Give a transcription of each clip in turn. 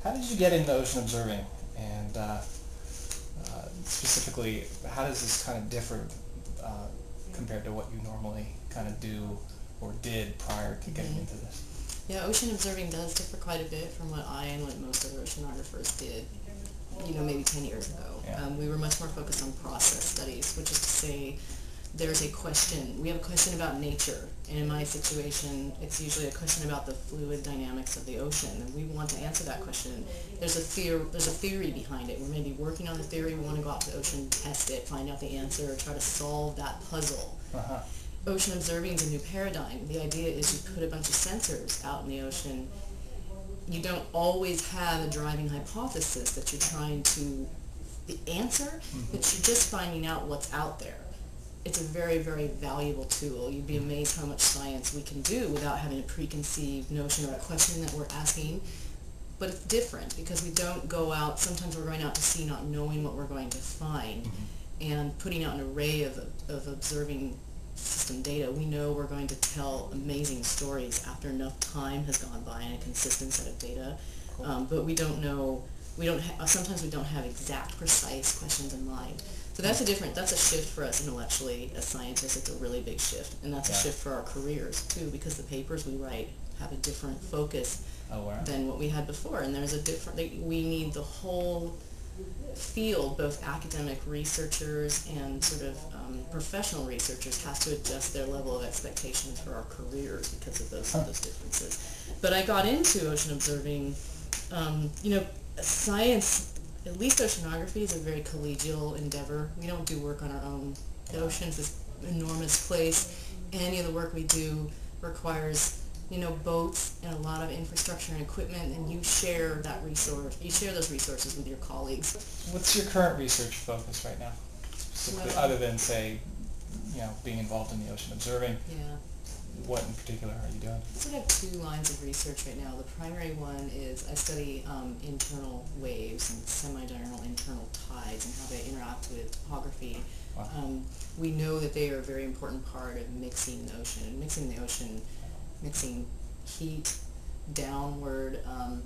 How did you get into ocean observing? And specifically, how does this kind of differ compared to what you normally kind of do or did prior to getting into this? Yeah, ocean observing does differ quite a bit from what I and what most other oceanographers did, maybe 10 years ago. Yeah. We were much more focused on process studies, which is to say there's a question. We have a question about nature, and in my situation, it's usually a question about the fluid dynamics of the ocean, and we want to answer that question. There's a theory behind it. We're maybe working on the theory. We want to go out to the ocean, test it, find out the answer, try to solve that puzzle. Uh-huh. Ocean observing is a new paradigm. The idea is you put a bunch of sensors out in the ocean. You don't always have a driving hypothesis that you're trying to answer, but you're just finding out what's out there. It's a very, very valuable tool. You'd be amazed how much science we can do without having a preconceived notion or a question that we're asking. But it's different because we don't go out, sometimes we're going out to sea not knowing what we're going to find, and putting out an array of observing system data. We know we're going to tell amazing stories after enough time has gone by and a consistent set of data. Cool. But we don't know, sometimes we don't have exact, precise questions in mind. So that's a shift for us intellectually as scientists. It's a really big shift, and that's a shift for our careers too, because the papers we write have a different focus than what we had before, and there's a different, we need the whole field, both academic researchers and sort of professional researchers, has to adjust their level of expectations for our careers because of those differences. But I got into ocean observing, science, at least oceanography, is a very collegial endeavor. We don't do work on our own. The ocean's this enormous place. Any of the work we do requires boats and a lot of infrastructure and equipment, and you share that resource. You share those resources with your colleagues. What's your current research focus right now, specifically, other than, say, being involved in the ocean observing? Yeah. What in particular are you doing? So I have two lines of research right now. The primary one is I study internal waves and semi-diurnal internal tides and how they interact with topography. Wow. We know that they are a very important part of mixing the ocean. Mixing heat downward,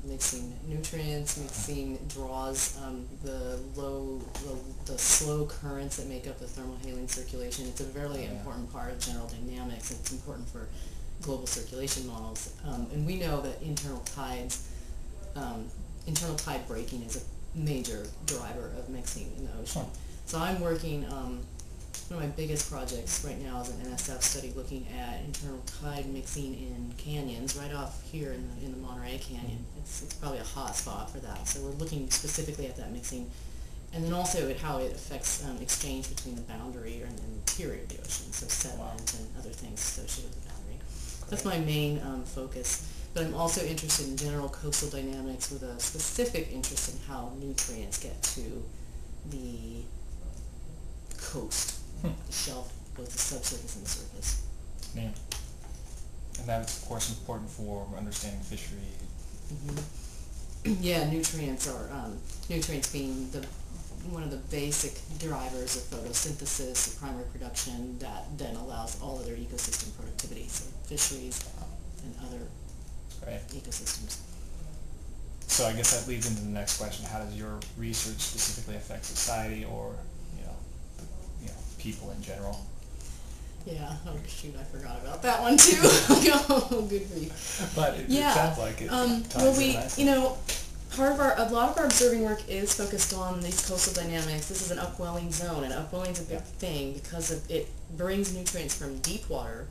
mixing nutrients, mixing draws the slow currents that make up the thermohaline circulation. It's a very important part of general dynamics, and it's important for global circulation models. And we know that internal tide breaking is a major driver of mixing in the ocean. So I'm working, one of my biggest projects right now is an NSF study looking at internal tide mixing in canyons right off here in the Monterey Canyon. It's probably a hot spot for that. So we're looking specifically at that mixing, and then also at how it affects exchange between the boundary and the interior of the ocean, so sediment and other things associated with the boundary. That's my main focus. But I'm also interested in general coastal dynamics with a specific interest in how nutrients get to the coast. The shelf, both the subsurface and the surface. Yeah. And that's, of course, important for understanding fishery. Yeah, nutrients being one of the basic drivers of photosynthesis, of primary production, that then allows all other ecosystem productivity, so fisheries and other ecosystems. So I guess that leads into the next question. How does your research specifically affect society or people in general? Yeah, oh shoot, I forgot about that one too. Oh, good grief. But it sounds like it. A lot of our observing work is focused on these coastal dynamics. This is an upwelling zone, and upwelling is a big thing because it brings nutrients from deep water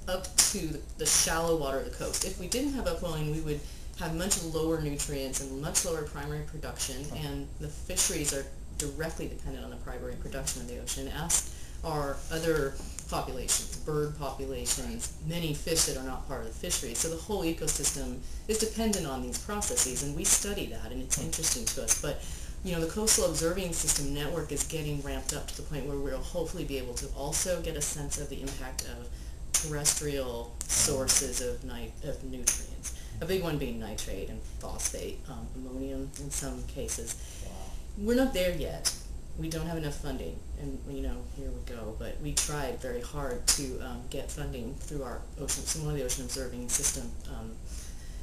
up to the shallow water of the coast. If we didn't have upwelling, we would have much lower nutrients and much lower primary production, and the fisheries are directly dependent on the primary production of the ocean, as are other populations, bird populations, many fish that are not part of the fishery. So the whole ecosystem is dependent on these processes, and we study that, and it's interesting to us. But the coastal observing system network is getting ramped up to the point where we'll hopefully be able to also get a sense of the impact of terrestrial sources of nutrients. A big one being nitrate and phosphate, ammonium in some cases. We're not there yet. We don't have enough funding, and here we go. But we tried very hard to get funding through our some of the ocean observing system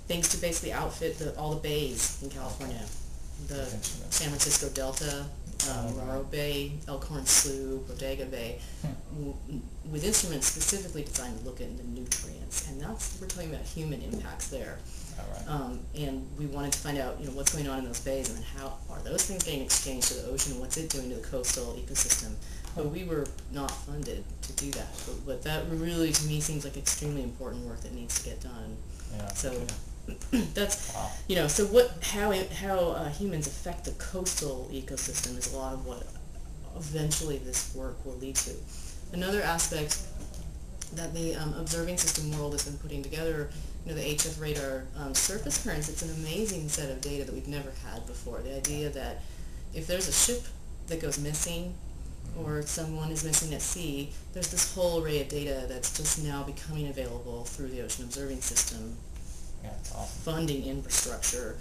things to basically outfit all the bays in California. The San Francisco Delta, Morro Bay, Elkhorn Slough, Bodega Bay, with instruments specifically designed to look at the nutrients, and we're talking about human impacts there. And we wanted to find out, what's going on in those bays, and then how are those things getting exchanged to the ocean, what's it doing to the coastal ecosystem. But we were not funded to do that. But that really, to me, seems like extremely important work that needs to get done. Yeah. So that's, wow. So how humans affect the coastal ecosystem is a lot of what eventually this work will lead to. Another aspect that the observing system world has been putting together, the HF radar surface currents, it's an amazing set of data that we've never had before. The idea that if there's a ship that goes missing or someone is missing at sea, there's this whole array of data that's just now becoming available through the ocean observing system. Yeah, it's awesome. Funding infrastructure,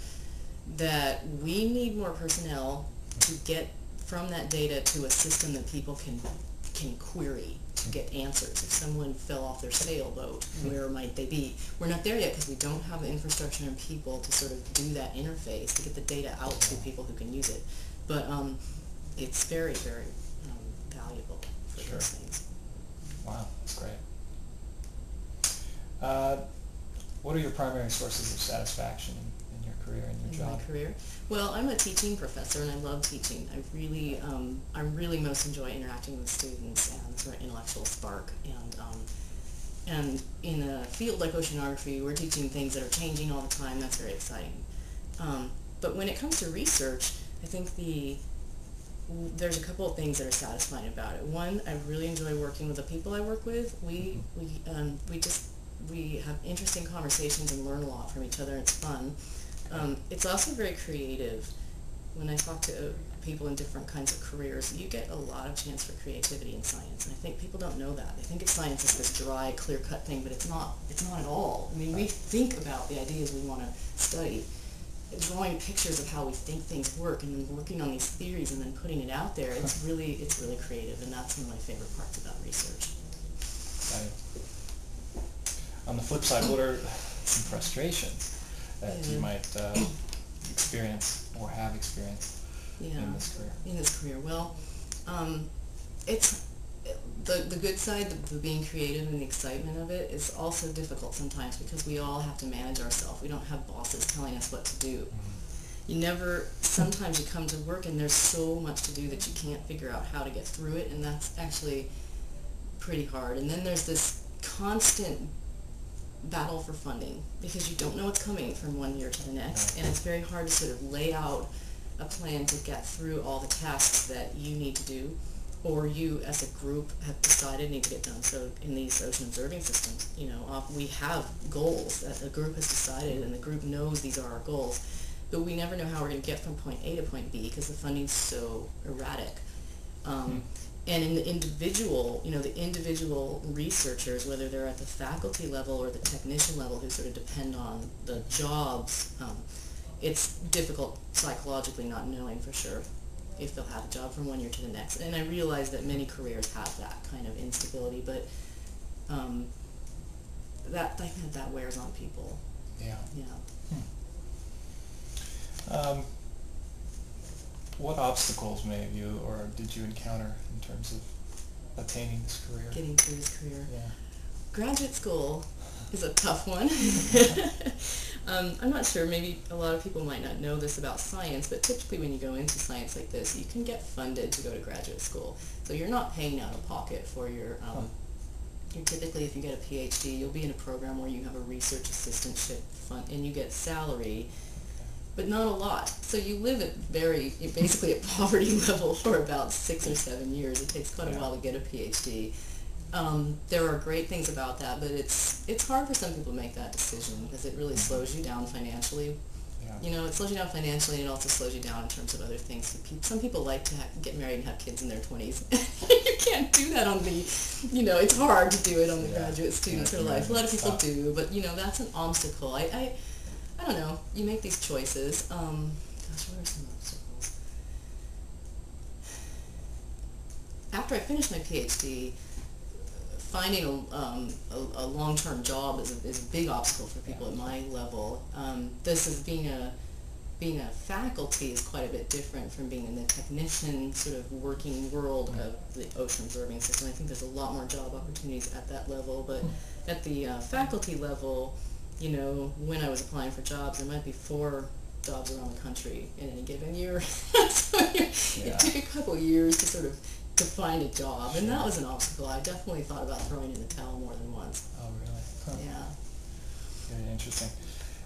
that we need more personnel to get from that data to a system that people can query to get answers. If someone fell off their sailboat, where might they be? We're not there yet because we don't have the infrastructure and people to sort of do that interface to get the data out to people who can use it. But it's very, very valuable for those things. Wow, that's great. What are your primary sources of satisfaction in your career and your job? My career? Well, I'm a teaching professor and I love teaching. I really most enjoy interacting with students and sort of intellectual spark. And in a field like oceanography, we're teaching things that are changing all the time. That's very exciting. But when it comes to research, I think there's a couple of things that are satisfying about it. One, I really enjoy working with the people I work with. We have interesting conversations and learn a lot from each other. It's fun. It's also very creative. When I talk to people in different kinds of careers, you get a lot of chance for creativity in science, and I think people don't know that. They think of science as this dry, clear-cut thing, but it's not at all. I mean, we think about the ideas we want to study, drawing pictures of how we think things work, and then working on these theories and then putting it out there. It's really creative, and that's one of my favorite parts about research. Right. On the flip side, what are some frustrations that you might experience or have experienced in this career? In this career, well, it's the good side, the being creative and the excitement of it is also difficult sometimes because we all have to manage ourselves. We don't have bosses telling us what to do. Sometimes you come to work and there's so much to do that you can't figure out how to get through it, and that's actually pretty hard. And then there's this constant battle for funding because you don't know what's coming from one year to the next, and it's very hard to sort of lay out a plan to get through all the tasks that you need to do, or you as a group have decided need to get done. So in these ocean observing systems, we have goals that a group has decided, and the group knows these are our goals, but we never know how we're going to get from point A to point B because the funding's so erratic. And in the individual researchers, whether they're at the faculty level or the technician level who sort of depend on the jobs, it's difficult psychologically not knowing for sure if they'll have a job from one year to the next. And I realize that many careers have that kind of instability, but I think that wears on people. Yeah. Yeah. What obstacles did you encounter in terms of attaining this career? Getting through this career. Yeah. Graduate school is a tough one. I'm not sure, maybe a lot of people might not know this about science, but typically when you go into science like this, you can get funded to go to graduate school. So you're not paying out of pocket for your, typically if you get a PhD, you'll be in a program where you have a research assistantship fund, and you get salary, but not a lot. So you live at basically at poverty level for about 6 or 7 years. It takes quite a while to get a PhD. There are great things about that, but it's hard for some people to make that decision because it really slows you down financially. Yeah. It slows you down financially, and it also slows you down in terms of other things. Some people like to get married and have kids in their 20s. You can't do that on the, it's hard to do it on the graduate student sort of life. A lot of people do, but, that's an obstacle. I don't know. You make these choices. Gosh, what are some obstacles? After I finished my PhD, finding a long-term job is a big obstacle for people at my level. This is being a faculty is quite a bit different from being in the technician sort of working world of the ocean observing system. I think there's a lot more job opportunities at that level, but at the faculty level, you know, when I was applying for jobs, there might be 4 jobs around the country in any given year. So it took a couple of years to find a job, and that was an obstacle. I definitely thought about throwing in the towel more than once. Oh, really? Huh. Yeah. Very interesting.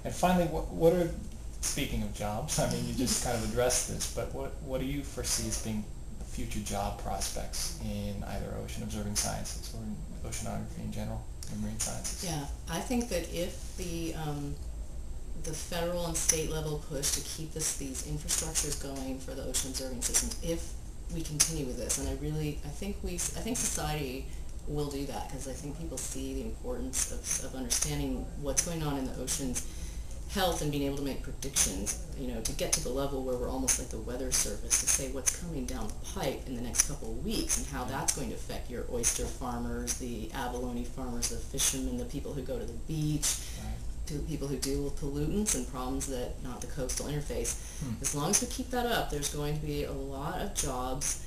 And finally, what are, speaking of jobs, I mean, you just kind of addressed this, but what do you foresee as being the future job prospects in either ocean observing sciences or in oceanography in general, or marine sciences? Yeah, I think that if the federal and state level push to keep these infrastructures going for the ocean observing system, if we continue with this, and I think society will do that, because I think people see the importance of understanding what's going on in the ocean's health and being able to make predictions, you know, to get to the level where we're almost like the weather service, to say what's coming down the pipe in the next couple of weeks and how that's going to affect your oyster farmers, the abalone farmers, the fishermen, the people who go to the beach, to the people who deal with pollutants and problems that not the coastal interface. As long as we keep that up, there's going to be a lot of jobs,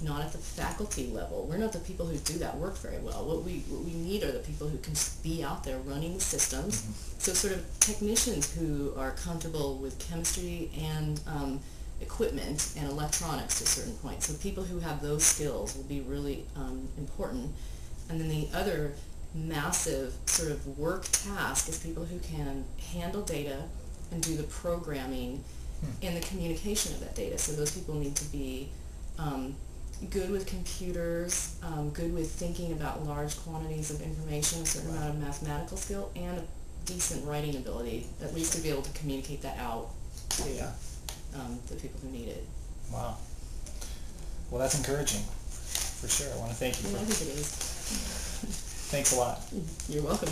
not at the faculty level. We're not the people who do that work very well. What we need are the people who can be out there running the systems. So sort of technicians who are comfortable with chemistry and equipment and electronics to a certain point. So people who have those skills will be really important. And then the other massive sort of work task is people who can handle data and do the programming and the communication of that data. So those people need to be good with computers, good with thinking about large quantities of information, a certain amount of mathematical skill, and a decent writing ability, at least to be able to communicate that out to the people who need it. Wow. Well, that's encouraging, for sure. I want to thank you for I think it is. Thanks a lot. You're welcome.